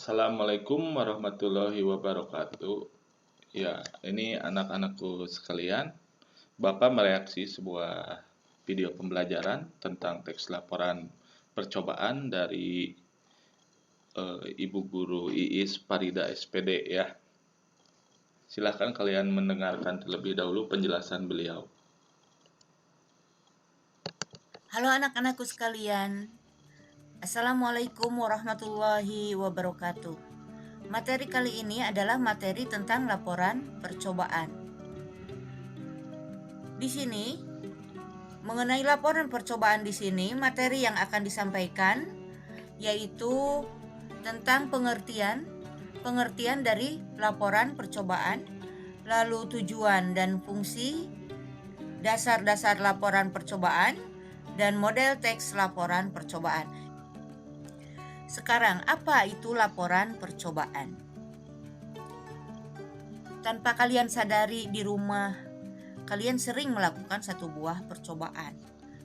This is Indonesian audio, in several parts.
Assalamualaikum warahmatullahi wabarakatuh. Ya, ini anak-anakku sekalian. Bapak mereaksi sebuah video pembelajaran tentang teks laporan percobaan dari Ibu Guru Iis Parida SPD ya. Silahkan kalian mendengarkan terlebih dahulu penjelasan beliau. Halo anak-anakku sekalian, Assalamualaikum warahmatullahi wabarakatuh. Materi kali ini adalah materi tentang laporan percobaan. Di sini, mengenai laporan percobaan di sini, materi yang akan disampaikan yaitu tentang pengertian dari laporan percobaan, lalu tujuan dan fungsi, dasar-dasar laporan percobaan, dan model teks laporan percobaan. Sekarang, apa itu laporan percobaan? Tanpa kalian sadari di rumah, kalian sering melakukan satu buah percobaan.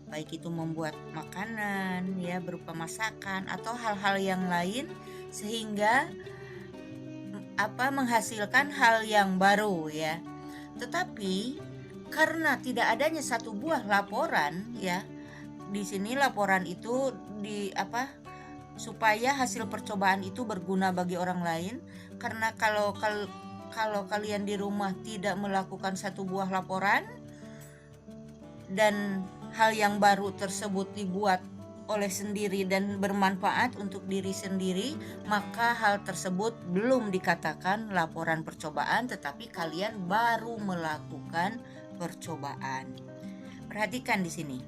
Baik itu membuat makanan, ya, berupa masakan atau hal-hal yang lain sehingga menghasilkan hal yang baru, ya. Tetapi karena tidak adanya satu buah laporan, ya, di sini laporan itu supaya hasil percobaan itu berguna bagi orang lain. Karena kalau kalian di rumah tidak melakukan satu buah laporan dan hal yang baru tersebut dibuat oleh sendiri dan bermanfaat untuk diri sendiri, maka hal tersebut belum dikatakan laporan percobaan, tetapi kalian baru melakukan percobaan. Perhatikan di sini.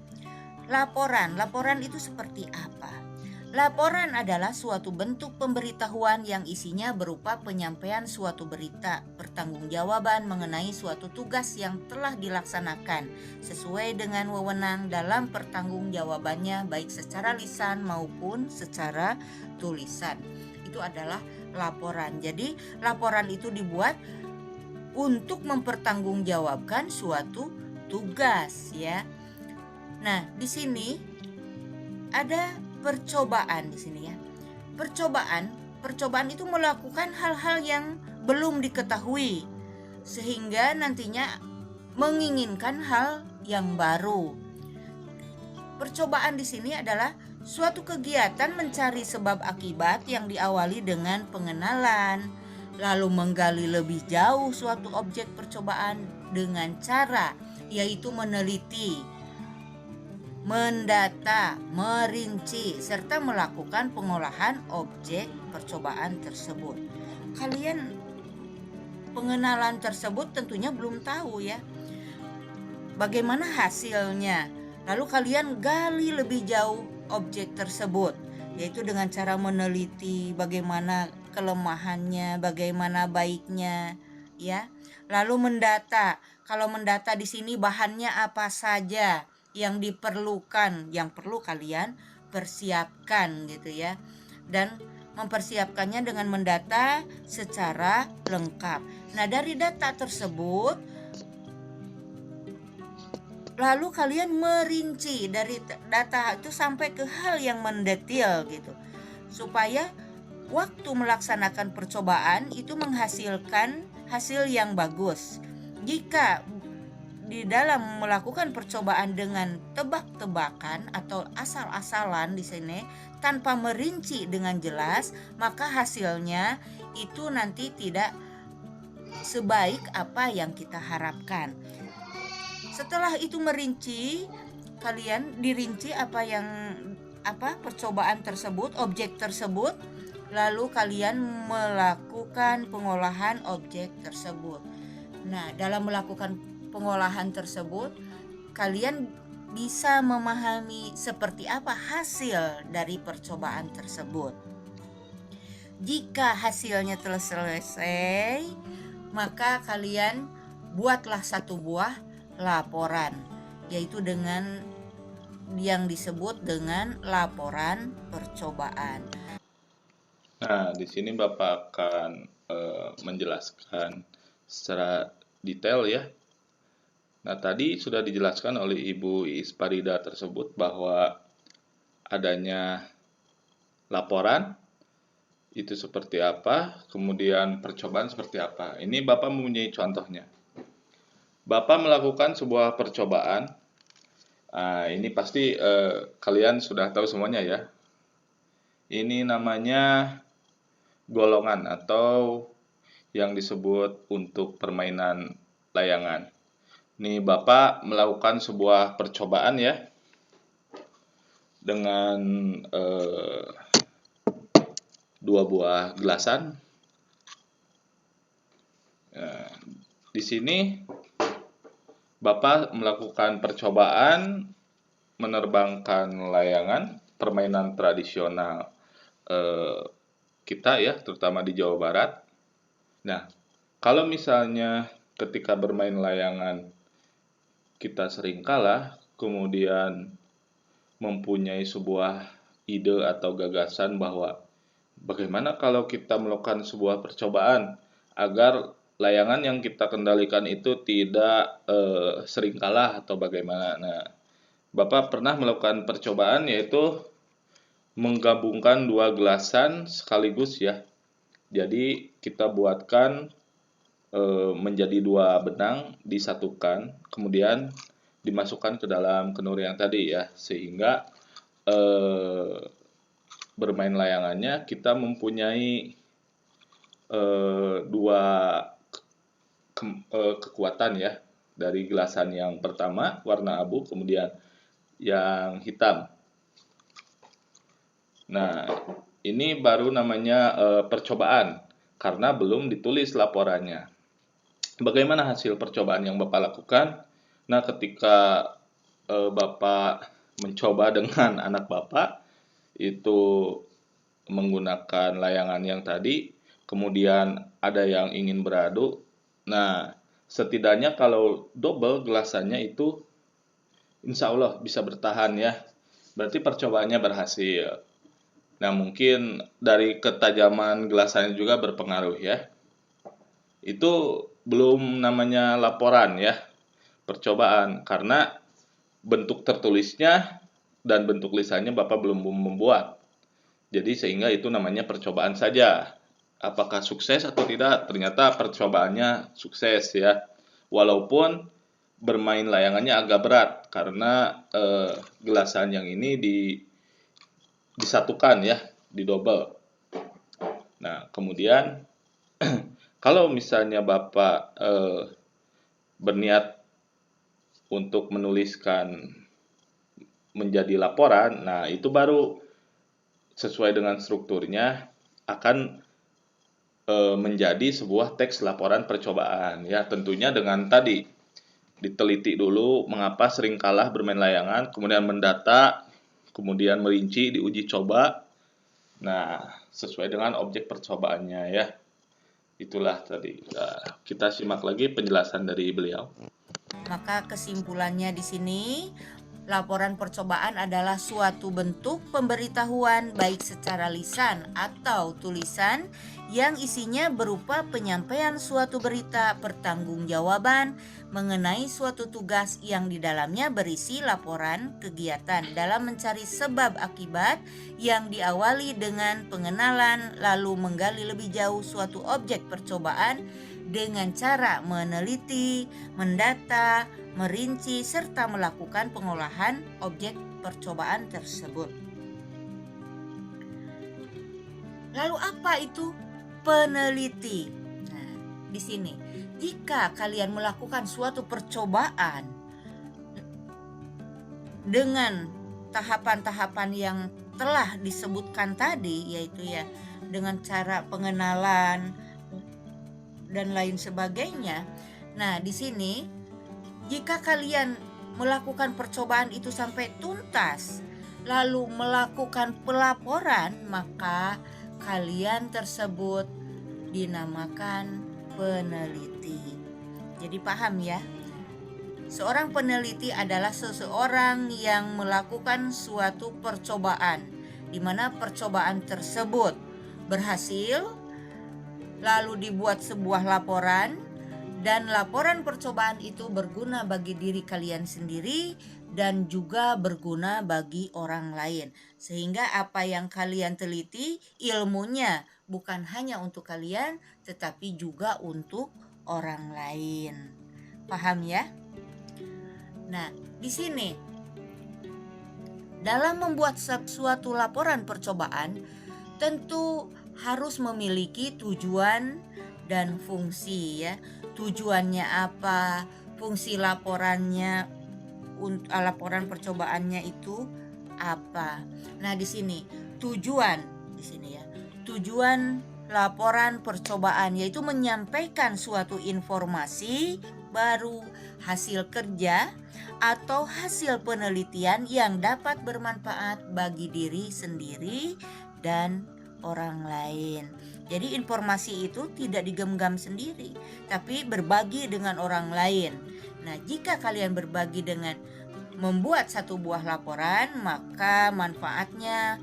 Laporan itu seperti apa? Laporan adalah suatu bentuk pemberitahuan yang isinya berupa penyampaian suatu berita, pertanggungjawaban mengenai suatu tugas yang telah dilaksanakan sesuai dengan wewenang dalam pertanggungjawabannya baik secara lisan maupun secara tulisan. Itu adalah laporan. Jadi, laporan itu dibuat untuk mempertanggungjawabkan suatu tugas, ya. Nah, di sini ada percobaan di sini, ya. Percobaan itu melakukan hal-hal yang belum diketahui sehingga nantinya menginginkan hal yang baru. Percobaan di sini adalah suatu kegiatan mencari sebab akibat yang diawali dengan pengenalan, lalu menggali lebih jauh suatu objek percobaan dengan cara yaitu meneliti, mendata, merinci, serta melakukan pengolahan objek percobaan tersebut. Kalian pengenalan tersebut tentunya belum tahu, ya, bagaimana hasilnya. Lalu kalian gali lebih jauh objek tersebut, yaitu dengan cara meneliti bagaimana kelemahannya, bagaimana baiknya, ya. Lalu mendata. Kalau mendata di sini bahannya apa saja yang diperlukan, yang perlu kalian persiapkan, gitu, ya. Dan mempersiapkannya dengan mendata secara lengkap. Nah, dari data tersebut lalu kalian merinci dari data itu sampai ke hal yang mendetil, gitu, supaya waktu melaksanakan percobaan itu menghasilkan hasil yang bagus. Jika di dalam melakukan percobaan dengan tebak-tebakan atau asal-asalan di sini tanpa merinci dengan jelas, maka hasilnya itu nanti tidak sebaik apa yang kita harapkan. Setelah itu merinci, kalian dirinci percobaan tersebut, objek tersebut, lalu kalian melakukan pengolahan objek tersebut. Nah, dalam melakukan pengolahan tersebut, kalian bisa memahami seperti apa hasil dari percobaan tersebut. Jika hasilnya telah selesai, maka kalian buatlah satu buah laporan, yaitu dengan yang disebut dengan laporan percobaan. Nah, di sini Bapak akan menjelaskan secara detail ya. Nah, tadi sudah dijelaskan oleh Ibu Iis Parida tersebut bahwa adanya laporan itu seperti apa, kemudian percobaan seperti apa. Ini Bapak mempunyai contohnya. Bapak melakukan sebuah percobaan. Ini pasti kalian sudah tahu semuanya ya. Ini namanya golongan atau yang disebut untuk permainan layangan. Nih Bapak melakukan sebuah percobaan ya dengan dua buah gelasan. Di sini Bapak melakukan percobaan menerbangkan layangan, permainan tradisional kita ya, terutama di Jawa Barat. Nah, kalau misalnya ketika bermain layangan kita sering kalah, kemudian mempunyai sebuah ide atau gagasan bahwa bagaimana kalau kita melakukan sebuah percobaan agar layangan yang kita kendalikan itu tidak sering kalah atau bagaimana. Nah, Bapak pernah melakukan percobaan yaitu menggabungkan dua gelasan sekaligus ya. Jadi kita buatkan menjadi dua benang, disatukan, kemudian dimasukkan ke dalam kenur yang tadi ya, sehingga bermain layangannya kita mempunyai dua kekuatan ya, dari gelasan yang pertama warna abu, kemudian yang hitam. Nah, ini baru namanya percobaan karena belum ditulis laporannya. Bagaimana hasil percobaan yang Bapak lakukan? Nah, ketika Bapak mencoba dengan anak Bapak, itu menggunakan layangan yang tadi, kemudian ada yang ingin beradu. Nah, setidaknya kalau double gelasannya itu insya Allah bisa bertahan ya. Berarti percobaannya berhasil. Nah, mungkin dari ketajaman gelasannya juga berpengaruh ya. Itu belum namanya laporan ya, percobaan, karena bentuk tertulisnya dan bentuk lisannya Bapak belum membuat. Jadi sehingga itu namanya percobaan saja. Apakah sukses atau tidak? Ternyata percobaannya sukses ya. Walaupun bermain layangannya agak berat karena gelasan yang ini disatukan ya, didobel. Nah, kemudian kalau misalnya Bapak berniat untuk menuliskan menjadi laporan, nah itu baru sesuai dengan strukturnya akan menjadi sebuah teks laporan percobaan ya, tentunya dengan tadi diteliti dulu mengapa sering kalah bermain layangan, kemudian mendata, kemudian merinci, diuji coba. Nah, sesuai dengan objek percobaannya ya. Itulah tadi. Nah, kita simak lagi penjelasan dari beliau. Maka kesimpulannya di sini, laporan percobaan adalah suatu bentuk pemberitahuan baik secara lisan atau tulisan yang isinya berupa penyampaian suatu berita pertanggungjawaban mengenai suatu tugas yang di dalamnya berisi laporan kegiatan dalam mencari sebab akibat yang diawali dengan pengenalan lalu menggali lebih jauh suatu objek percobaan dengan cara meneliti, mendata, merinci, serta melakukan pengolahan objek percobaan tersebut. Lalu apa itu peneliti? Nah, di sini, jika kalian melakukan suatu percobaan dengan tahapan-tahapan yang telah disebutkan tadi, yaitu ya dengan cara pengenalan dan lain sebagainya. Nah, di sini jika kalian melakukan percobaan itu sampai tuntas, lalu melakukan pelaporan, maka kalian tersebut dinamakan peneliti. Jadi paham ya? Seorang peneliti adalah seseorang yang melakukan suatu percobaan, di mana percobaan tersebut berhasil, lalu dibuat sebuah laporan, dan laporan percobaan itu berguna bagi diri kalian sendiri dan juga berguna bagi orang lain. Sehingga apa yang kalian teliti, ilmunya bukan hanya untuk kalian, tetapi juga untuk orang lain. Paham ya? Nah, di sini dalam membuat suatu laporan percobaan, tentu harus memiliki tujuan dan fungsi ya. Tujuannya apa? Fungsi laporannya, laporan percobaannya itu apa? Nah, di sini tujuan di sini ya. Tujuan laporan percobaan yaitu menyampaikan suatu informasi baru, hasil kerja atau hasil penelitian yang dapat bermanfaat bagi diri sendiri dan orang lain. Jadi informasi itu tidak digenggam sendiri, tapi berbagi dengan orang lain. Nah, jika kalian berbagi dengan membuat satu buah laporan, maka manfaatnya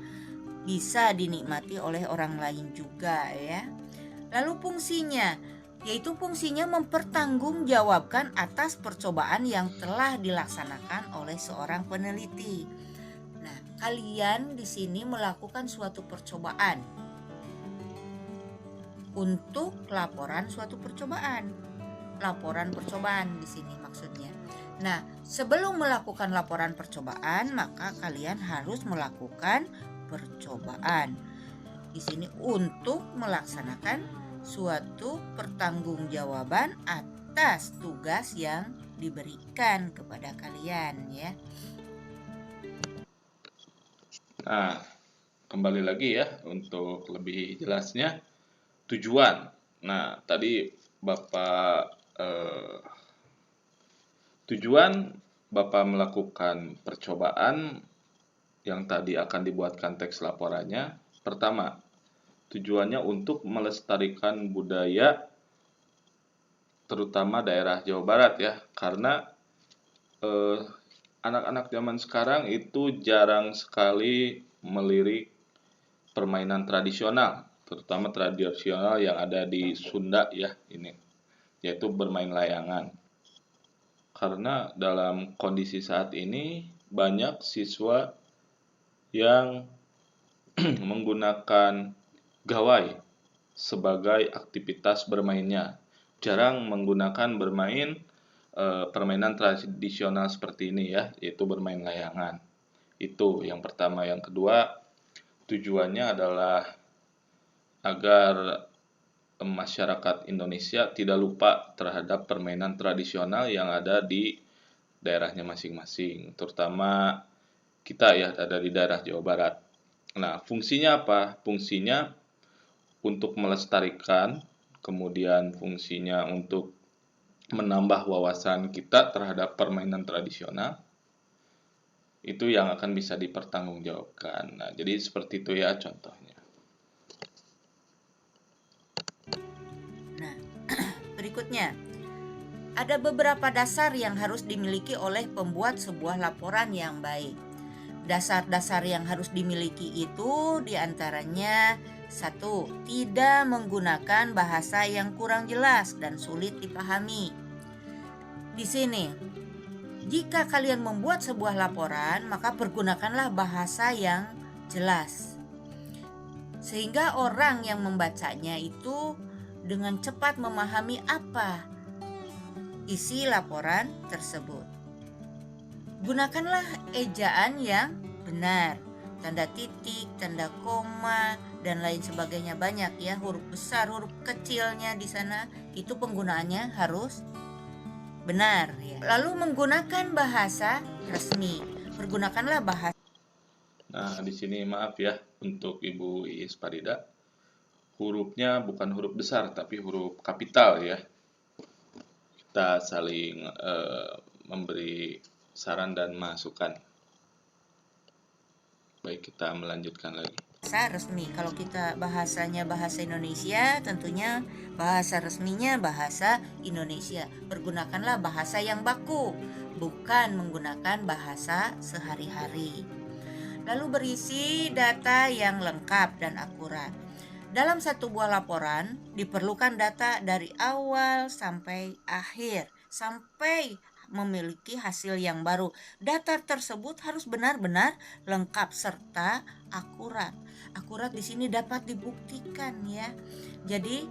bisa dinikmati oleh orang lain juga ya. Lalu fungsinya, yaitu fungsinya mempertanggungjawabkan atas percobaan yang telah dilaksanakan oleh seorang peneliti. Nah, kalian di sini melakukan suatu percobaan untuk laporan suatu percobaan. Laporan percobaan di sini maksudnya. Nah, sebelum melakukan laporan percobaan, maka kalian harus melakukan percobaan. Di sini untuk melaksanakan suatu pertanggungjawaban atas tugas yang diberikan kepada kalian ya. Nah, kembali lagi ya untuk lebih jelasnya tujuan. Nah, tadi Bapak tujuan Bapak melakukan percobaan yang tadi akan dibuatkan teks laporannya. Pertama, tujuannya untuk melestarikan budaya terutama daerah Jawa Barat ya, karena anak-anak zaman sekarang itu jarang sekali melirik permainan tradisional, terutama tradisional yang ada di Sunda ya ini, yaitu bermain layangan. Karena dalam kondisi saat ini banyak siswa yang menggunakan gawai sebagai aktivitas bermainnya. Jarang menggunakan bermain permainan tradisional seperti ini ya, yaitu bermain layangan. Itu yang pertama. Yang kedua, tujuannya adalah agar masyarakat Indonesia tidak lupa terhadap permainan tradisional yang ada di daerahnya masing-masing, terutama kita ya ada di daerah Jawa Barat. Nah, fungsinya apa? Fungsinya untuk melestarikan, kemudian fungsinya untuk menambah wawasan kita terhadap permainan tradisional, itu yang akan bisa dipertanggungjawabkan. Nah, jadi seperti itu ya contohnya. Nah, berikutnya, ada beberapa dasar yang harus dimiliki oleh pembuat sebuah laporan yang baik. Dasar-dasar yang harus dimiliki itu diantaranya: 1. Tidak menggunakan bahasa yang kurang jelas dan sulit dipahami. Di sini, jika kalian membuat sebuah laporan, maka pergunakanlah bahasa yang jelas, sehingga orang yang membacanya itu dengan cepat memahami apa isi laporan tersebut. Gunakanlah ejaan yang benar, tanda titik, tanda koma, dan lain sebagainya. Banyak ya, huruf besar, huruf kecilnya di sana, itu penggunaannya harus benar ya. Lalu menggunakan bahasa resmi. Pergunakanlah bahasa. Nah, di sini maaf ya untuk Ibu Iis Parida, hurufnya bukan huruf besar tapi huruf kapital ya. Kita saling memberi saran dan masukan. Baik, kita melanjutkan lagi. Bahasa resmi. Kalau kita bahasanya bahasa Indonesia, tentunya bahasa resminya bahasa Indonesia. Pergunakanlah bahasa yang baku, bukan menggunakan bahasa sehari-hari. Lalu berisi data yang lengkap dan akurat. Dalam satu buah laporan diperlukan data dari awal sampai akhir, sampai memiliki hasil yang baru. Data tersebut harus benar-benar lengkap serta akurat. Akurat di sini dapat dibuktikan ya. Jadi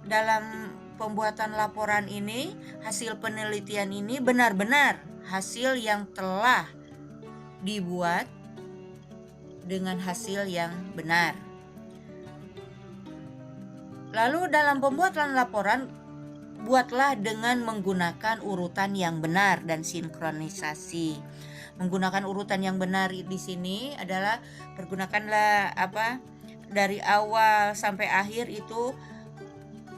dalam pembuatan laporan ini, hasil penelitian ini benar-benar hasil yang telah dibuat dengan hasil yang benar. Lalu dalam pembuatan laporan, buatlah dengan menggunakan urutan yang benar dan sinkronisasi. Menggunakan urutan yang benar di sini adalah pergunakanlah dari awal sampai akhir itu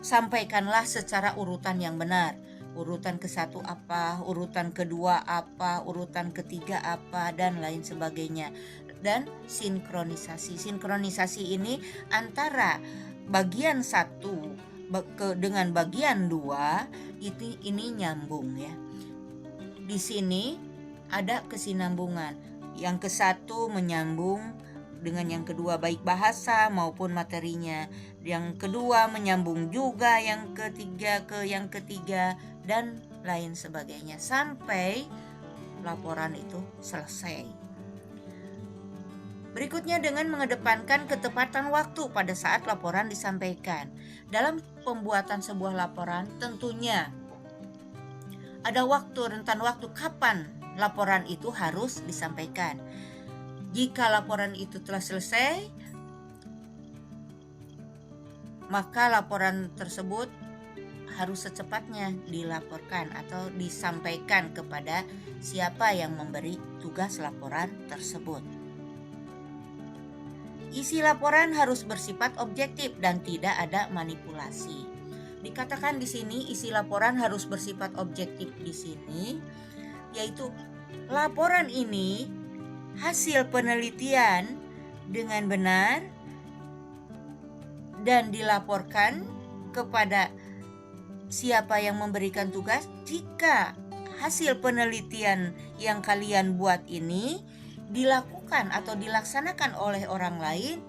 sampaikanlah secara urutan yang benar. Urutan ke-1 apa, urutan kedua apa, urutan ketiga apa, dan lain sebagainya. Dan sinkronisasi. Sinkronisasi ini antara bagian 1 dengan bagian 2 ini nyambung ya. Di sini ada kesinambungan. Yang ke-1 menyambung dengan yang kedua baik bahasa maupun materinya. Yang kedua menyambung juga yang ketiga ke yang ketiga dan lain sebagainya sampai laporan itu selesai. Berikutnya dengan mengedepankan ketepatan waktu pada saat laporan disampaikan. Dalam pembuatan sebuah laporan tentunya ada rentan waktu kapan laporan itu harus disampaikan. Jika laporan itu telah selesai, maka laporan tersebut harus secepatnya dilaporkan atau disampaikan kepada siapa yang memberi tugas laporan tersebut. Isi laporan harus bersifat objektif dan tidak ada manipulasi. Dikatakan di sini isi laporan harus bersifat objektif di sini, yaitu laporan ini hasil penelitian dengan benar dan dilaporkan kepada siapa yang memberikan tugas. Jika hasil penelitian yang kalian buat ini dilakukan atau dilaksanakan oleh orang lain,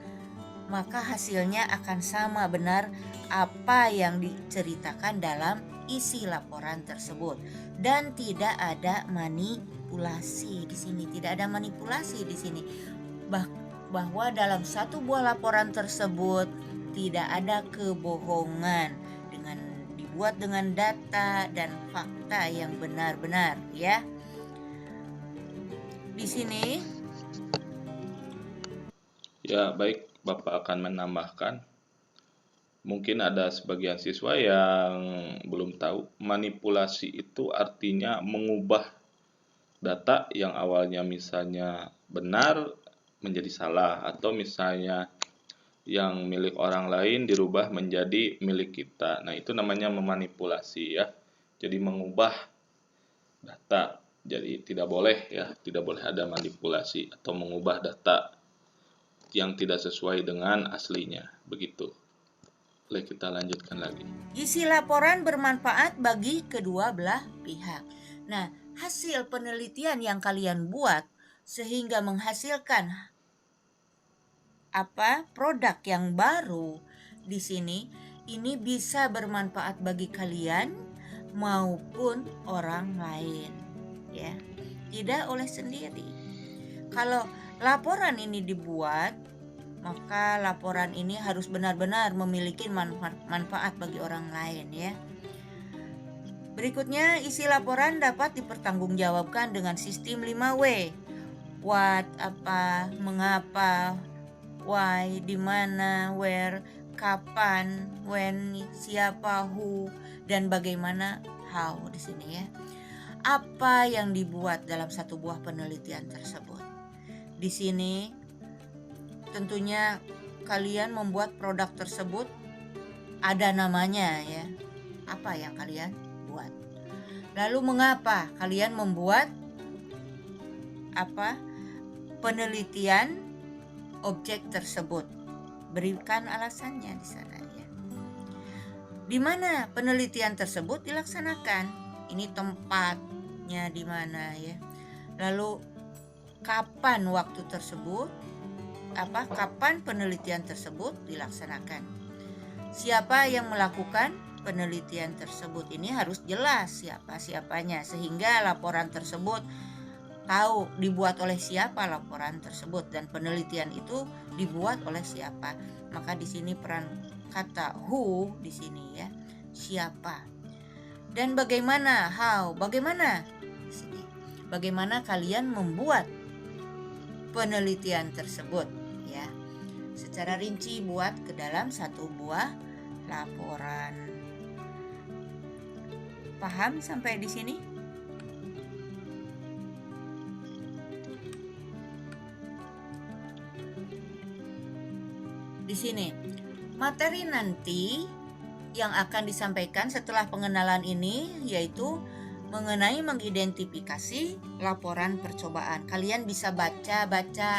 maka hasilnya akan sama benar apa yang diceritakan dalam isi laporan tersebut dan tidak ada manipulasi di sini. Tidak ada manipulasi di sini. Bahwa dalam satu buah laporan tersebut tidak ada kebohongan dibuat dengan data dan fakta yang benar-benar ya. Di sini ya, baik, Bapak akan menambahkan. Mungkin ada sebagian siswa yang belum tahu, manipulasi itu artinya mengubah data yang awalnya misalnya benar menjadi salah, atau misalnya yang milik orang lain dirubah menjadi milik kita. Nah, itu namanya memanipulasi ya. Jadi mengubah data. Jadi tidak boleh ada manipulasi atau mengubah data yang tidak sesuai dengan aslinya. Begitu. Boleh kita lanjutkan lagi. Isi laporan bermanfaat bagi kedua belah pihak. Nah, hasil penelitian yang kalian buat sehingga menghasilkan produk yang baru di sini, ini bisa bermanfaat bagi kalian maupun orang lain ya, tidak oleh sendiri. Kalau laporan ini dibuat, maka laporan ini harus benar-benar memiliki manfaat bagi orang lain ya. Berikutnya, isi laporan dapat dipertanggungjawabkan dengan sistem 5W. What, apa, mengapa, why, di mana, where, kapan, when, siapa, who, dan bagaimana, how di sini ya. Apa yang dibuat dalam satu buah penelitian tersebut. Di sini tentunya kalian membuat produk tersebut ada namanya ya. Apa yang kalian buat. Lalu mengapa kalian membuat penelitian objek tersebut? Berikan alasannya di sana ya. Di mana penelitian tersebut dilaksanakan? Ini tempatnya di mana ya. Lalu kapan waktu tersebut? Kapan penelitian tersebut dilaksanakan? siapa yang melakukan penelitian tersebut. Ini harus jelas siapanya, sehingga laporan tersebut tahu dibuat oleh siapa laporan tersebut dan penelitian itu dibuat oleh siapa. Maka di sini peran kata who di sini ya, siapa. Dan bagaimana, bagaimana di sini. Bagaimana kalian membuat penelitian tersebut ya. Secara rinci buat ke dalam satu buah laporan. Paham sampai di sini? Di sini, materi nanti yang akan disampaikan setelah pengenalan ini yaitu mengenai mengidentifikasi laporan percobaan. Kalian bisa baca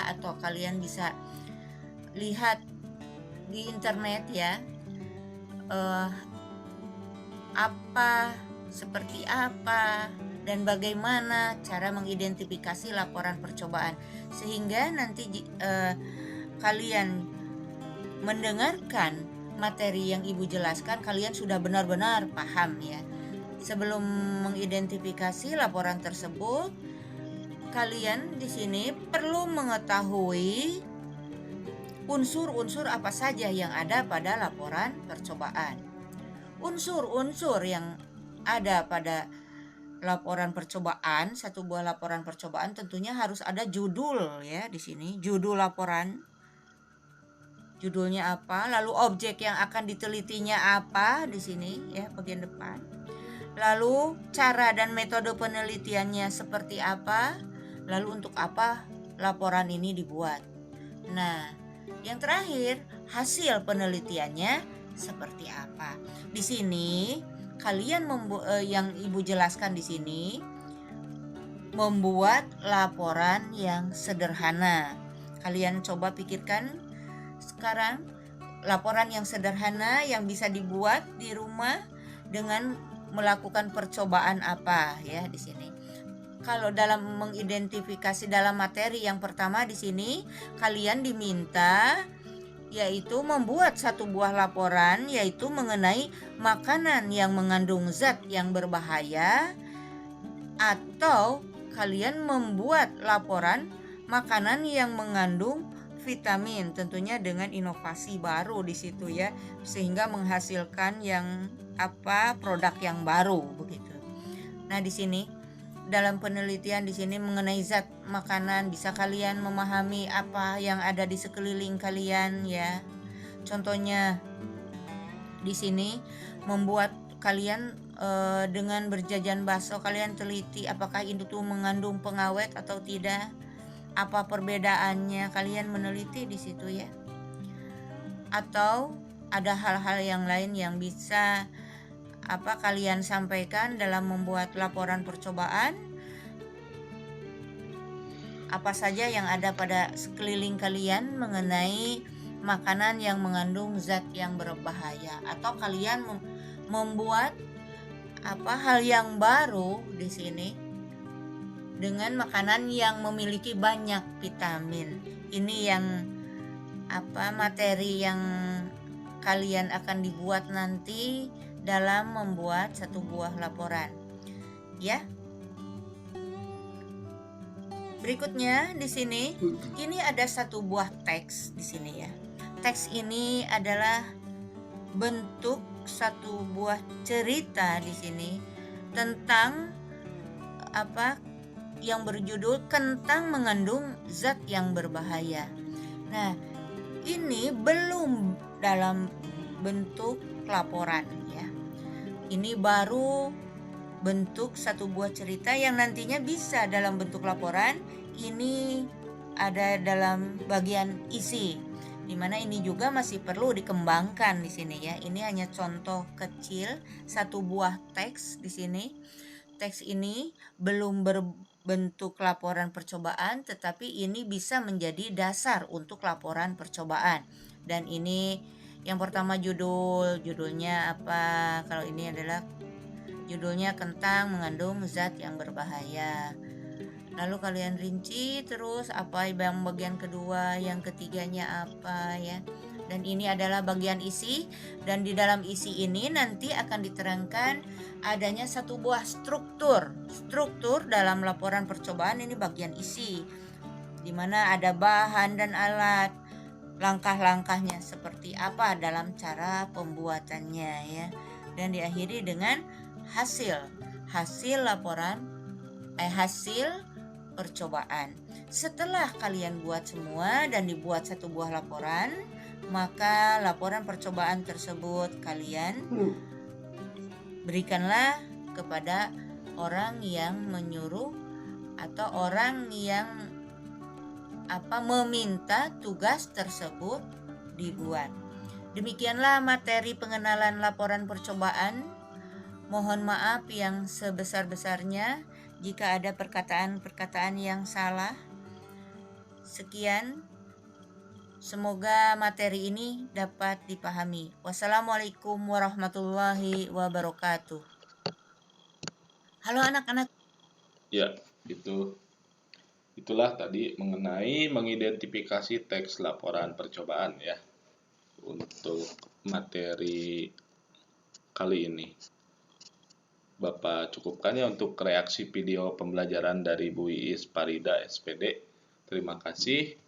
atau kalian bisa lihat di internet ya, seperti apa dan bagaimana cara mengidentifikasi laporan percobaan, sehingga nanti kalian mendengarkan materi yang Ibu jelaskan, kalian sudah benar-benar paham ya. Sebelum mengidentifikasi laporan tersebut, kalian di sini perlu mengetahui unsur-unsur apa saja yang ada pada laporan percobaan. Unsur-unsur yang ada pada laporan percobaan, satu buah laporan percobaan tentunya harus ada judul ya di sini, judul laporan. Judulnya apa, lalu objek yang akan ditelitinya apa di sini ya bagian depan. Lalu cara dan metode penelitiannya seperti apa, lalu untuk apa laporan ini dibuat. Nah, yang terakhir, hasil penelitiannya seperti apa. Di sini kalian yang Ibu jelaskan di sini membuat laporan yang sederhana. Kalian coba pikirkan sekarang laporan yang sederhana yang bisa dibuat di rumah dengan melakukan percobaan apa ya di sini. Kalau dalam mengidentifikasi dalam materi yang pertama di sini, kalian diminta yaitu membuat satu buah laporan yaitu mengenai makanan yang mengandung zat yang berbahaya, atau kalian membuat laporan makanan yang mengandung vitamin, tentunya dengan inovasi baru di situ ya, sehingga menghasilkan yang produk yang baru begitu. Nah, di sini dalam penelitian di sini mengenai zat makanan bisa kalian memahami apa yang ada di sekeliling kalian ya. Contohnya di sini membuat kalian dengan berjajan bakso, kalian teliti apakah itu mengandung pengawet atau tidak. Apa perbedaannya, kalian meneliti di situ ya. Atau ada hal-hal yang lain yang bisa kalian sampaikan dalam membuat laporan percobaan. Apa saja yang ada pada sekeliling kalian mengenai makanan yang mengandung zat yang berbahaya, atau kalian membuat hal yang baru di sini dengan makanan yang memiliki banyak vitamin. Ini yang materi yang kalian akan dibuat nanti dalam membuat satu buah laporan ya. Berikutnya di sini ini ada satu buah teks di sini ya. Teks ini adalah bentuk satu buah cerita di sini tentang yang berjudul kentang mengandung zat yang berbahaya. Nah, ini belum dalam bentuk laporan ya. Ini baru bentuk satu buah cerita yang nantinya bisa dalam bentuk laporan. Ini ada dalam bagian isi, dimana ini juga masih perlu dikembangkan di sini ya. Ini hanya contoh kecil satu buah teks di sini. Teks ini belum berbentuk laporan percobaan, tetapi ini bisa menjadi dasar untuk laporan percobaan. Dan ini yang pertama judulnya apa? Kalau ini adalah judulnya kentang mengandung zat yang berbahaya. Lalu kalian rinci terus apa yang bagian kedua, yang ketiganya apa ya. Dan ini adalah bagian isi, dan di dalam isi ini nanti akan diterangkan adanya satu buah struktur. Struktur dalam laporan percobaan ini bagian isi, di mana ada bahan dan alat, langkah-langkahnya seperti apa dalam cara pembuatannya ya. Dan diakhiri dengan hasil laporan hasil percobaan. Setelah kalian buat semua dan dibuat satu buah laporan, maka laporan percobaan tersebut kalian berikanlah kepada orang yang menyuruh atau orang yang meminta tugas tersebut dibuat. Demikianlah materi pengenalan laporan percobaan. Mohon maaf yang sebesar-besarnya jika ada perkataan-perkataan yang salah. Sekian. Semoga materi ini dapat dipahami. Wassalamualaikum warahmatullahi wabarakatuh. Halo anak-anak. Ya, itulah tadi mengenai mengidentifikasi teks laporan percobaan ya untuk materi kali ini. Bapak cukupkan ya untuk reaksi video pembelajaran dari Bu Iis Parida SPD. Terima kasih.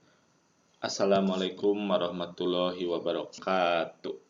Assalamualaikum warahmatullahi wabarakatuh.